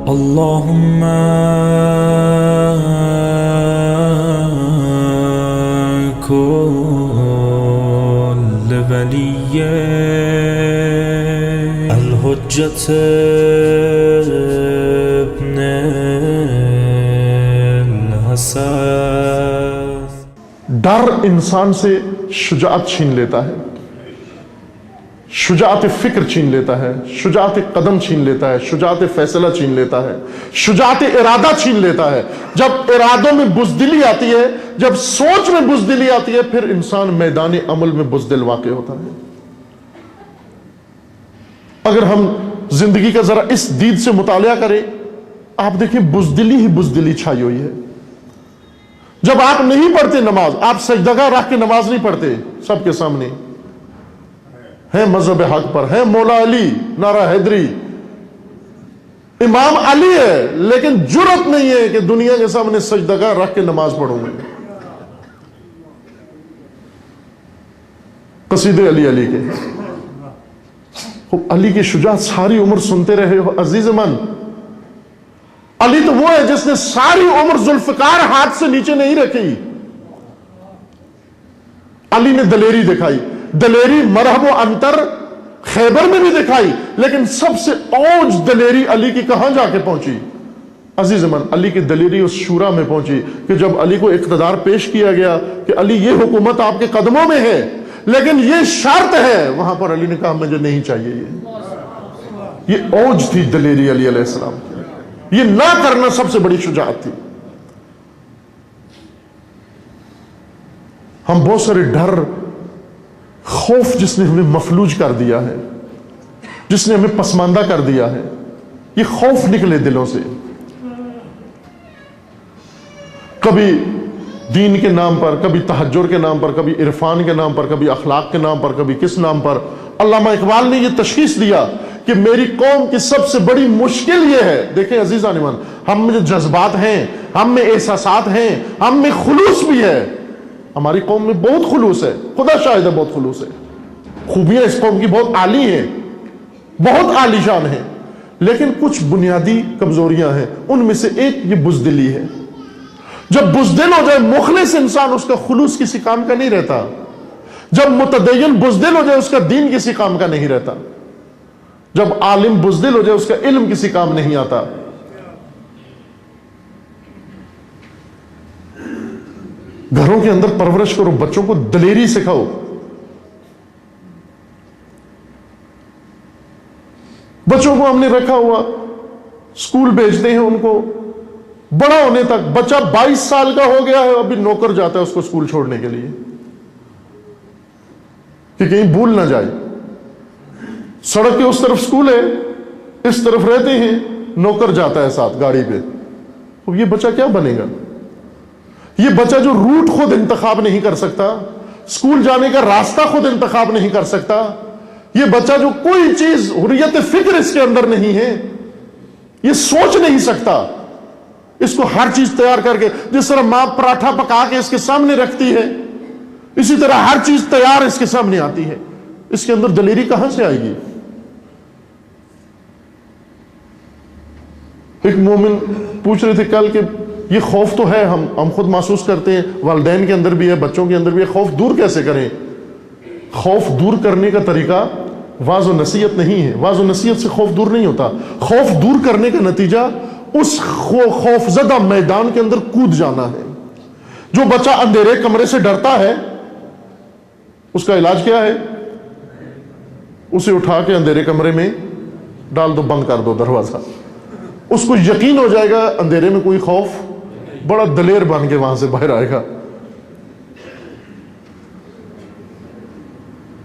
اللهم كل ولي الحجة ابن الحسن. ڈر انسان سے شجاعت چھین لیتا ہے، شجاعت فکر چھین لیتا ہے، شجاعت قدم چھین لیتا ہے، شجاعت فیصلہ چھین لیتا ہے، شجاعت ارادہ چھین لیتا ہے. جب ارادوں میں بزدلی آتی ہے، جب سوچ میں بزدلی آتی ہے، پھر انسان میدان عمل میں بزدل واقع ہوتا ہے. اگر ہم زندگی کا ذرا اس دید سے مطالعہ کریں، آپ دیکھیں بزدلی ہی بزدلی چھائی ہوئی ہے. جب آپ نہیں پڑھتے نماز، آپ سجدگاہ رکھ کے نماز نہیں پڑھتے سب کے سامنے، ہیں مذہب حق پر، ہیں مولا علی، نعرہ حیدری، امام علی ہے، لیکن جرأت نہیں ہے کہ دنیا کے سامنے سجدگاہ رکھ کے نماز پڑھوں گے. قصیدے علی علی کے، علی کی شجاعت ساری عمر سنتے رہے ہو عزیز من. علی تو وہ ہے جس نے ساری عمر ذوالفقار ہاتھ سے نیچے نہیں رکھی. علی نے دلیری دکھائی، دلیری مرحب و انتر خیبر میں بھی دکھائی، لیکن سب سے اوج دلیری علی کی کہاں جا کے پہنچی عزیز من؟ علی کی دلیری اس شورا میں پہنچی کہ جب علی کو اقتدار پیش کیا گیا کہ علی یہ حکومت آپ کے قدموں میں ہے لیکن یہ شرط ہے، وہاں پر علی نے کہا مجھے نہیں چاہیے. یہ اوج تھی دلیری علی علیہ السلام کی. یہ نہ کرنا سب سے بڑی شجاعت تھی. ہم بہت سارے ڈر، خوف جس نے ہمیں مفلوج کر دیا ہے، جس نے ہمیں پسماندہ کر دیا ہے، یہ خوف نکلے دلوں سے. کبھی دین کے نام پر، کبھی تہجد کے نام پر، کبھی عرفان کے نام پر، کبھی اخلاق کے نام پر، کبھی کس نام پر. علامہ اقبال نے یہ تشخیص دیا کہ میری قوم کی سب سے بڑی مشکل یہ ہے. دیکھیں عزیزان ایمان، ہم میں جو جذبات ہیں، ہم میں احساسات ہیں، ہم میں خلوص بھی ہے. ہماری قوم میں بہت خلوص ہے، خدا شاہد ہے بہت خلوص ہے. خوبیاں اس قوم کی بہت عالی ہیں، بہت عالی شان ہیں، لیکن کچھ بنیادی کمزوریاں ہیں. ان میں سے ایک یہ بزدلی ہے. جب بزدل ہو جائے مخلص انسان، اس کا خلوص کسی کام کا نہیں رہتا. جب متدین بزدل ہو جائے، اس کا دین کسی کام کا نہیں رہتا. جب عالم بزدل ہو جائے، اس کا علم کسی کام نہیں آتا. گھروں کے اندر پرورش کرو، بچوں کو دلیری سکھاؤ. بچوں کو ہم نے رکھا ہوا، اسکول بھیجتے ہیں ان کو، بڑا ہونے تک. بچہ 22 سال کا ہو گیا ہے، ابھی نوکر جاتا ہے اس کو اسکول چھوڑنے کے لیے کہ کہیں بھول نہ جائے. سڑک کے اس طرف اسکول ہے، اس طرف رہتے ہیں، نوکر جاتا ہے ساتھ گاڑی پہ. یہ بچہ کیا بنے گا؟ یہ بچہ جو روٹ خود انتخاب نہیں کر سکتا، اسکول جانے کا راستہ خود انتخاب نہیں کر سکتا، یہ بچہ جو کوئی چیز حریت فکر اس کے اندر نہیں ہے، یہ سوچ نہیں سکتا. اس کو ہر چیز تیار کر کے، جس طرح ماں پراٹھا پکا کے اس کے سامنے رکھتی ہے، اسی طرح ہر چیز تیار اس کے سامنے آتی ہے. اس کے اندر دلیری کہاں سے آئے گی؟ ایک مومن پوچھ رہے تھے کل کہ یہ خوف تو ہے، ہم خود محسوس کرتے ہیں، والدین کے اندر بھی ہے، بچوں کے اندر بھی ہے. خوف دور کیسے کریں؟ خوف دور کرنے کا طریقہ واعظ و نصیحت نہیں ہے. واعظ و نصیحت سے خوف دور نہیں ہوتا. خوف دور کرنے کا نتیجہ اس خوف زدہ میدان کے اندر کود جانا ہے. جو بچہ اندھیرے کمرے سے ڈرتا ہے، اس کا علاج کیا ہے؟ اسے اٹھا کے اندھیرے کمرے میں ڈال دو، بند کر دو دروازہ. اس کو یقین ہو جائے گا اندھیرے میں کوئی خوف، بڑا دلیر بن کے وہاں سے باہر آئے گا.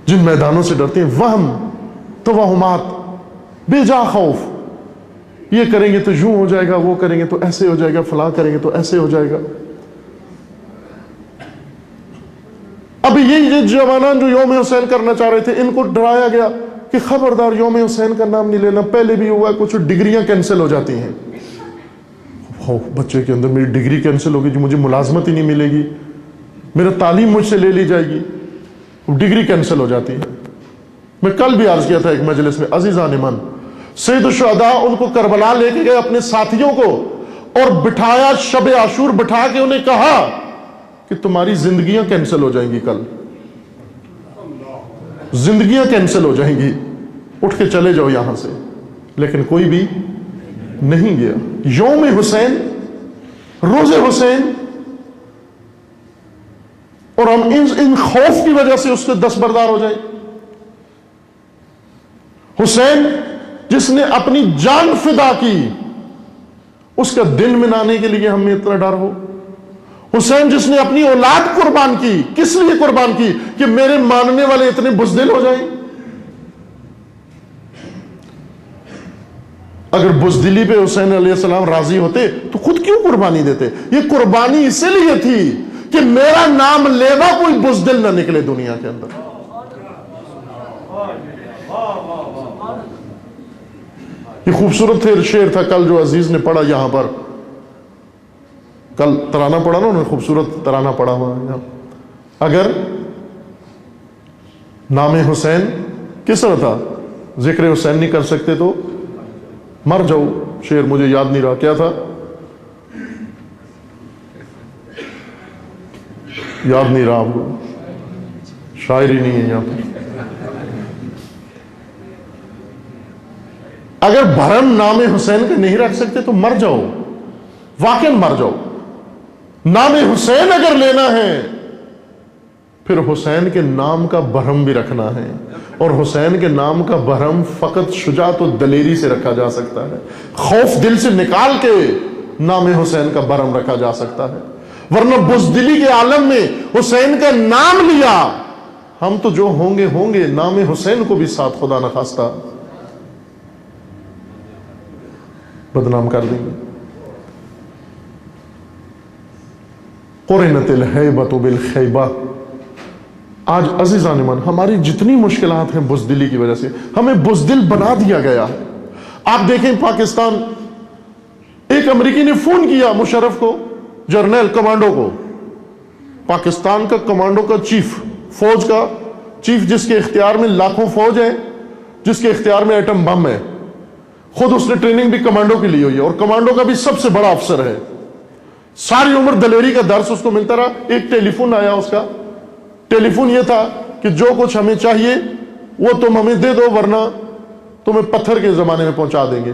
جن میدانوں سے ڈرتے ہیں، وہم، توہمات، بے جا خوف، یہ کریں گے تو یوں ہو جائے گا، وہ کریں گے تو ایسے ہو جائے گا، فلاں کریں گے تو ایسے ہو جائے گا. ابھی یہ جوانان جو یوم حسین کرنا چاہ رہے تھے، ان کو ڈرایا گیا کہ خبردار یوم حسین کا نام نہیں لینا. پہلے بھی ہوا، کچھ ڈگریاں کینسل ہو جاتی ہیں. بچے کے اندر میری ڈگری کینسل ہوگی، جو مجھے ملازمت ہی نہیں ملے گی، میرا تعلیم مجھ سے لے لی جائے گی، ڈگری کینسل ہو جاتی ہے. میں کل بھی عرض کیا تھا ایک مجلس میں، عزیزان من، سید الشہداء ان کو کربلا لے کے گئے اپنے ساتھیوں کو اور بٹھایا، شب عاشور بٹھا کے انہیں کہا کہ تمہاری زندگیاں کینسل ہو جائیں گی، کل زندگیاں کینسل ہو جائیں گی، اٹھ کے چلے جاؤ یہاں سے. لیکن کوئی بھی نہیں گیا. یوم حسین، روز حسین، اور ہم ان خوف کی وجہ سے اس سے دستبردار ہو جائیں. حسین جس نے اپنی جان فدا کی، اس کا دن منانے کے لیے ہمیں اتنا ڈر ہو. حسین جس نے اپنی اولاد قربان کی، کس لیے قربان کی؟ کہ میرے ماننے والے اتنے بزدل ہو جائیں. اگر بزدلی پہ حسین علیہ السلام راضی ہوتے تو خود کیوں قربانی دیتے؟ یہ قربانی اسی لیے تھی کہ میرا نام لیوا کوئی بزدل نہ نکلے دنیا کے اندر. یہ خوبصورت شعر تھا کل جو عزیز نے پڑھا یہاں پر، کل ترانہ پڑھا نا انہوں نے، خوبصورت ترانہ پڑھا ہوا ہے. اگر نام حسین کس طرح تھا، ذکر حسین نہیں کر سکتے تو مر جاؤ. شعر مجھے یاد نہیں رہا کیا تھا، یاد نہیں رہا آپ کو، شاعری نہیں ہے یہاں پہ. اگر بھرم نام حسین کا نہیں رکھ سکتے تو مر جاؤ، واقعا مر جاؤ. نام حسین اگر لینا ہے پھر حسین کے نام کا بھرم بھی رکھنا ہے، اور حسین کے نام کا بھرم فقط شجاعت و دلیری سے رکھا جا سکتا ہے. خوف دل سے نکال کے نام حسین کا بھرم رکھا جا سکتا ہے، ورنہ بزدلی کے عالم میں حسین کا نام لیا، ہم تو جو ہوں گے نام حسین کو بھی ساتھ خدا نخواستہ بدنام کر دیں گے. قرنت الہیبۃ بالخیبہ. آج عزیزان من ہماری جتنی مشکلات ہیں بزدلی کی وجہ سے، ہمیں بزدل بنا دیا گیا ہے. آپ دیکھیں پاکستان، ایک امریکی نے فون کیا مشرف کو، جرنیل کمانڈو کو، پاکستان کا کمانڈو کا چیف، فوج کا چیف، جس کے اختیار میں لاکھوں فوج ہے، جس کے اختیار میں ایٹم بم ہے. خود اس نے ٹریننگ بھی کمانڈو کی لی ہوئی ہے، اور کمانڈو کا بھی سب سے بڑا افسر ہے. ساری عمر دلیری کا درس اس کو ملتا رہا. ایک ٹیلی فون آیا اس کا، ٹیلی فون یہ تھا کہ جو کچھ ہمیں چاہیے وہ تم ہمیں دے دو ورنہ تمہیں پتھر کے زمانے میں پہنچا دیں گے.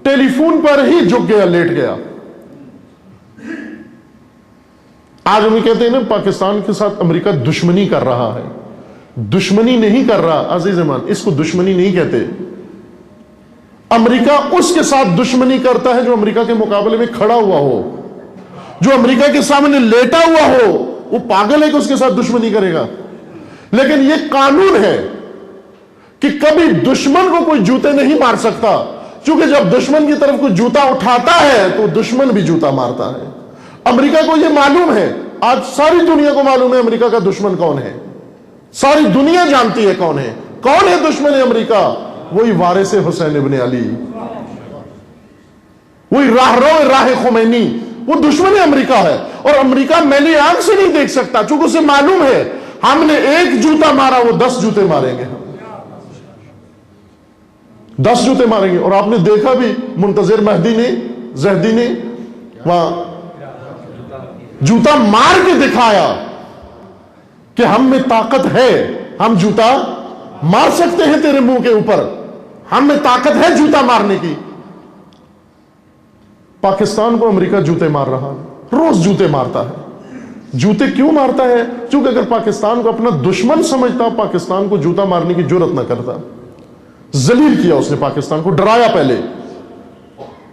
ٹیلی فون پر ہی جھک گیا، لیٹ گیا. آج ہمیں کہتے ہیں نا پاکستان کے ساتھ امریکہ دشمنی کر رہا ہے. دشمنی نہیں کر رہا عزیز امان، اس کو دشمنی نہیں کہتے. امریکہ اس کے ساتھ دشمنی کرتا ہے جو امریکہ کے مقابلے میں کھڑا ہوا ہو، جو امریکہ کے سامنے لیٹا ہوا ہو. وہ پاگل ہے کہ اس کے ساتھ دشمنی کرے گا. لیکن یہ قانون ہے کہ کبھی دشمن کو کوئی جوتے نہیں مار سکتا، چونکہ جب دشمن کی طرف کوئی جوتا اٹھاتا ہے تو دشمن بھی جوتا مارتا ہے. امریکہ کو یہ معلوم ہے، آج ساری دنیا کو معلوم ہے امریکہ کا دشمن کون ہے. ساری دنیا جانتی ہے کون ہے. کون ہے دشمن امریکہ؟ وہی وارث حسین ابن علی، وہی راہ خمینی، وہ دشمن امریکہ ہے. اور امریکہ میلی آنکھ سے نہیں دیکھ سکتا، چونکہ اسے معلوم ہے ہم نے ایک جوتا مارا وہ 10 جوتے ماریں گے، 10 جوتے ماریں گے. اور آپ نے دیکھا بھی منتظر مہدی نے، زہدی نے وہاں جوتا مار کے دکھایا کہ ہم میں طاقت ہے، ہم جوتا مار سکتے ہیں تیرے منہ کے اوپر، ہم میں طاقت ہے جوتا مارنے کی. پاکستان کو امریکہ جوتے مار رہا ہے، روز جوتے مارتا ہے. جوتے کیوں مارتا ہے؟ چونکہ اگر پاکستان کو اپنا دشمن سمجھتا، پاکستان کو جوتا مارنے کی جرات نہ کرتا. ذلیل کیا اس نے پاکستان کو، ڈرایا پہلے.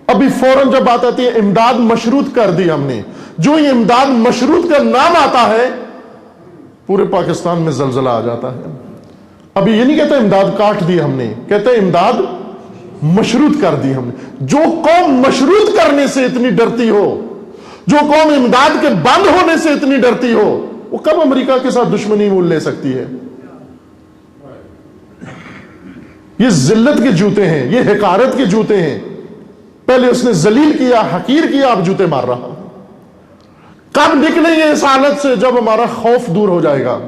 ابھی فوراً جب بات آتی ہے امداد مشروط کر دی ہم نے، جو یہ امداد مشروط کا نام آتا ہے پورے پاکستان میں زلزلہ آ جاتا ہے. ابھی یہ نہیں کہتا امداد کاٹ دی ہم نے، کہتا ہے امداد مشروط کر دی ہم نے. جو قوم مشروط کرنے سے اتنی ڈرتی ہو، جو قوم امداد کے بند ہونے سے اتنی ڈرتی ہو، وہ کب امریکہ کے ساتھ دشمنی مول لے سکتی ہے؟ یہ ذلت کے جوتے ہیں، یہ حقارت کے جوتے ہیں. پہلے اس نے ذلیل کیا، حقیر کیا، اب جوتے مار رہا. کب نکلیں گے اس حالت سے؟ جب ہمارا خوف دور ہو جائے گا.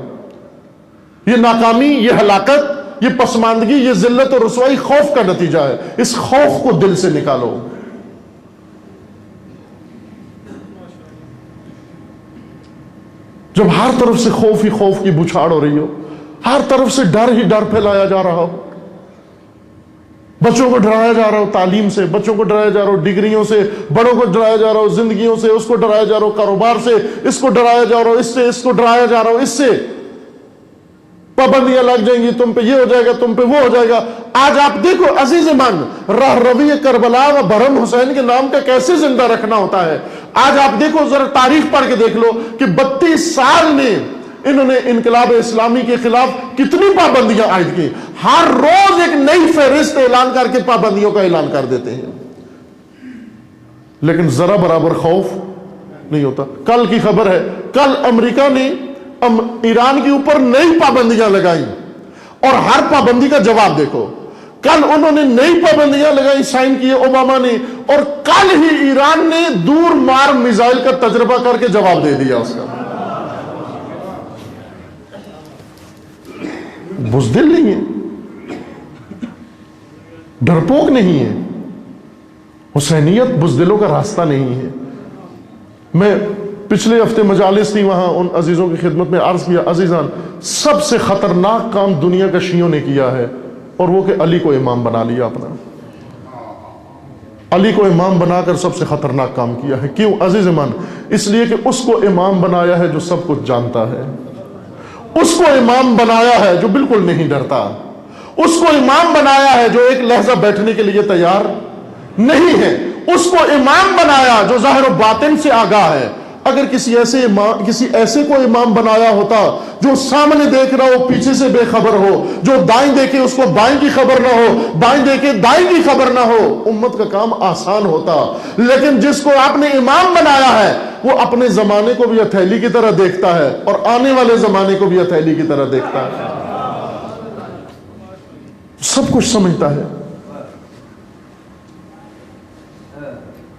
یہ ناکامی، یہ ہلاکت یہ پسماندگی، یہ ذلت اور رسوائی خوف کا نتیجہ ہے. اس خوف کو دل سے نکالو. جب ہر طرف سے خوف ہی خوف کی بچھاڑ ہو رہی ہو، ہر طرف سے ڈر ہی ڈر پھیلایا جا رہا ہو، بچوں کو ڈرایا جا رہا ہو تعلیم سے، بچوں کو ڈرایا جا رہا ہو ڈگریوں سے، بڑوں کو ڈرایا جا رہا ہو زندگیوں سے، اس کو ڈرایا جا رہا ہو کاروبار سے، اس کو ڈرایا جا رہا ہو اس سے، اس کو ڈرایا جا رہا ہو اس سے، پابندیاں لگ جائیں گی تم پہ، یہ ہو جائے گا تم پہ، وہ ہو جائے گا. آج آپ دیکھو عزیز من، راہ روی کربلا و برہم حسین کے نام کا کیسے زندہ رکھنا ہوتا ہے. آج آپ دیکھو ذرا تاریخ پڑھ کے دیکھ لو کہ 32 سال میں انہوں نے انقلاب اسلامی کے خلاف کتنی پابندیاں عائد کی. ہر روز ایک نئی فہرست اعلان کر کے پابندیوں کا اعلان کر دیتے ہیں، لیکن ذرا برابر خوف نہیں ہوتا. کل کی خبر ہے، کل امریکہ نے ایران کے اوپر نئی پابندیاں لگائیں، اور ہر پابندی کا جواب دیکھو. کل انہوں نے نئی پابندیاں لگائی، سائن کیے اوباما نے، اور کل ہی ایران نے دور مار میزائل کا تجربہ کر کے جواب دے دیا اس کا. بزدل نہیں ہے، ڈرپوک نہیں ہے. حسینیت بزدلوں کا راستہ نہیں ہے. میں پچھلے ہفتے مجالس تھی، وہاں ان عزیزوں کی خدمت میں عرض کیا، عزیزان سب سے خطرناک کام دنیا کا شیعوں نے کیا ہے، اور وہ کہ علی کو امام بنا لیا اپنا. علی کو امام بنا کر سب سے خطرناک کام کیا ہے. کیوں عزیز من؟ اس لیے کہ اس کو امام بنایا ہے جو سب کچھ جانتا ہے، اس کو امام بنایا ہے جو بالکل نہیں ڈرتا، اس کو امام بنایا ہے جو ایک لحظہ بیٹھنے کے لیے تیار نہیں ہے، اس کو امام بنایا جو ظاہر و باطن سے آگاہ ہے. اگر کسی ایسے کو امام بنایا ہوتا جو سامنے دیکھ رہا ہو پیچھے سے بے خبر ہو، جو دائیں دیکھے اس کو بائیں کی خبر نہ ہو، بائیں دیکھے دائیں کی خبر نہ ہو، امت کا کام آسان ہوتا. لیکن جس کو آپ نے امام بنایا ہے وہ اپنے زمانے کو بھی ہتھیلی کی طرح دیکھتا ہے، اور آنے والے زمانے کو بھی ہتھیلی کی طرح دیکھتا ہے، سب کچھ سمجھتا ہے.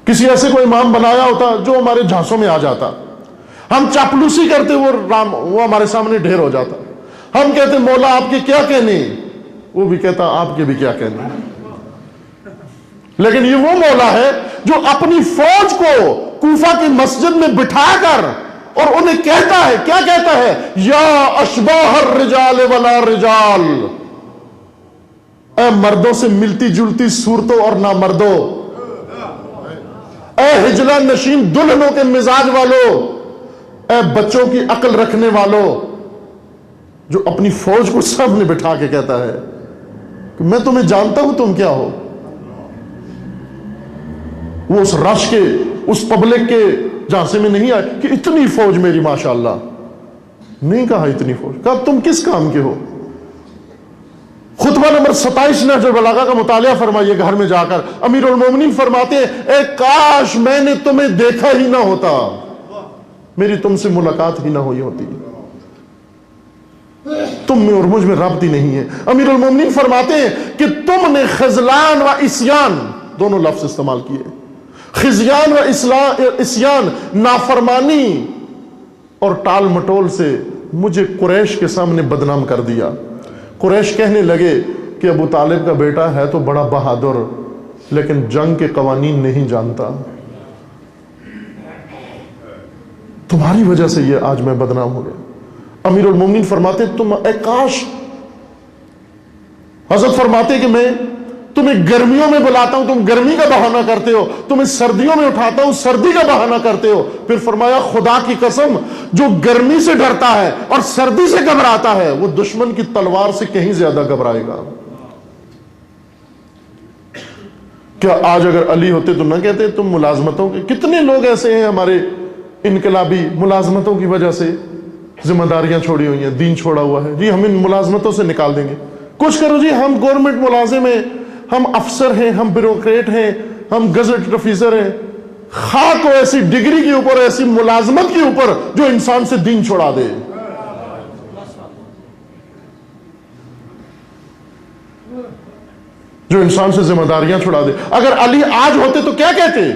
کسی ایسے کو امام بنایا ہوتا جو ہمارے جھانسوں میں آ جاتا، ہم چاپلوسی کرتے وہ ہمارے سامنے ڈھیر ہو جاتا. ہم کہتے مولا آپ کے کیا کہنے، وہ بھی کہتا آپ کے بھی کیا کہنے. لیکن یہ وہ مولا ہے جو اپنی فوج کو کوفہ کی مسجد میں بٹھا کر اور انہیں کہتا ہے، کیا کہتا ہے؟ یا اشباہ الرجال ولا رجال، اے مردوں سے ملتی جلتی صورتوں اور نامردوں، اے ہجلہ نشین دلہنوں کے مزاج والوں، اے بچوں کی عقل رکھنے والوں، جو اپنی فوج کو سامنے بٹھا کے کہتا ہے کہ میں تمہیں جانتا ہوں تم کیا ہو. وہ اس رش کے، اس پبلک کے جھانسے میں نہیں آئے کہ اتنی فوج میری ماشاءاللہ، نہیں کہا اتنی فوج، کہا تم کس کام کے ہو. خطبہ نمبر 27 نہج البلاغہ کا مطالعہ فرمائیے گھر میں جا کر. امیر المومنین فرماتے ہیں اے کاش میں نے تمہیں دیکھا ہی نہ ہوتا، میری تم سے ملاقات ہی نہ ہوئی ہوتی، تم میں اور مجھ میں ربط ہی نہیں ہے. امیر المومنین فرماتے ہیں کہ تم نے خذلان و عصیان دونوں لفظ استعمال کیے. خذیان و عصیان، نافرمانی اور ٹال مٹول سے مجھے قریش کے سامنے بدنام کر دیا. قریش کہنے لگے کہ ابو طالب کا بیٹا ہے تو بڑا بہادر، لیکن جنگ کے قوانین نہیں جانتا، تمہاری وجہ سے یہ آج میں بدنام ہو گیا. امیر المومنین فرماتے تم اے کاش، حضرت فرماتے کہ میں تمہیں گرمیوں میں بلاتا ہوں، تم گرمی کا بہانہ کرتے ہو، تمہیں سردیوں میں اٹھاتا ہوں، سردی کا بہانہ کرتے ہو. پھر فرمایا خدا کی قسم جو گرمی سے ڈرتا ہے اور سردی سے گھبراتا ہے وہ دشمن کی تلوار سے کہیں زیادہ گھبرائے گا. کیا آج اگر علی ہوتے تو نہ کہتے تم ملازمتوں کے؟ کتنے لوگ ایسے ہیں ہمارے انقلابی، ملازمتوں کی وجہ سے ذمہ داریاں چھوڑی ہوئی ہیں، دین چھوڑا ہوا ہے، جی ہم ان ملازمتوں سے نکال دیں گے. کچھ کرو جی، ہم گورنمنٹ ملازم ہیں، ہم افسر ہیں، ہم بیوروکریٹ ہیں، ہم گزٹ آفیسر ہیں. خاک ہو ایسی ڈگری کے اوپر، ایسی ملازمت کے اوپر جو انسان سے دین چھوڑا دے. جو انسان سے ذمہ داریاں چھڑا دے. اگر علی آج ہوتے تو کیا کہتے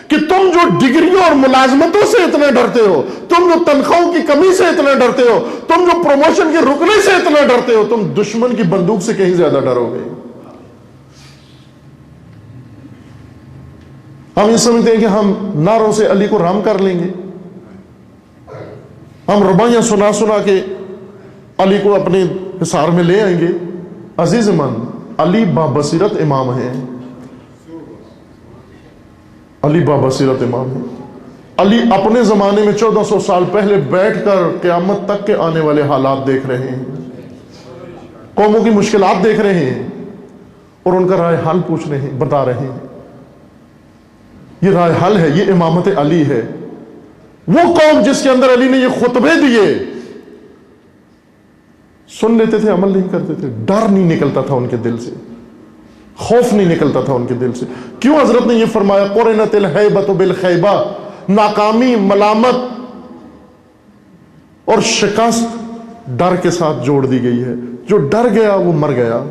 کہ تم جو ڈگریوں اور ملازمتوں سے اتنے ڈرتے ہو، تم جو تنخواہوں کی کمی سے اتنے ڈرتے ہو، تم جو پروموشن کے رکنے سے اتنے ڈرتے ہو، تم دشمن کی بندوق سے کہیں زیادہ ڈرو گے۔ ہم یہ سمجھتے ہیں کہ ہم نعروں سے علی کو رام کر لیں گے، ہم ربائیاں سنا سنا کے علی کو اپنے حصار میں لے آئیں گے۔ عزیز من، علی بابصیرت امام ہے، علی بابصیرت امام ہے۔ علی اپنے زمانے میں 1400 سال پہلے بیٹھ کر قیامت تک کے آنے والے حالات دیکھ رہے ہیں، قوموں کی مشکلات دیکھ رہے ہیں اور ان کا رائے حل پوچھ رہے ہیں، بتا رہے ہیں۔ یہ رائے حل ہے، یہ امامت علی ہے۔ وہ قوم جس کے اندر علی نے یہ خطبے دیے، سن لیتے تھے، عمل نہیں کرتے تھے، ڈر نہیں نکلتا تھا ان کے دل سے، خوف نہیں نکلتا تھا ان کے دل سے۔ کیوں حضرت نے یہ فرمایا قرنت الہیبۃ بالخیبہ، ناکامی، ملامت اور شکست ڈر کے ساتھ جوڑ دی گئی ہے۔ جو ڈر گیا وہ مر گیا۔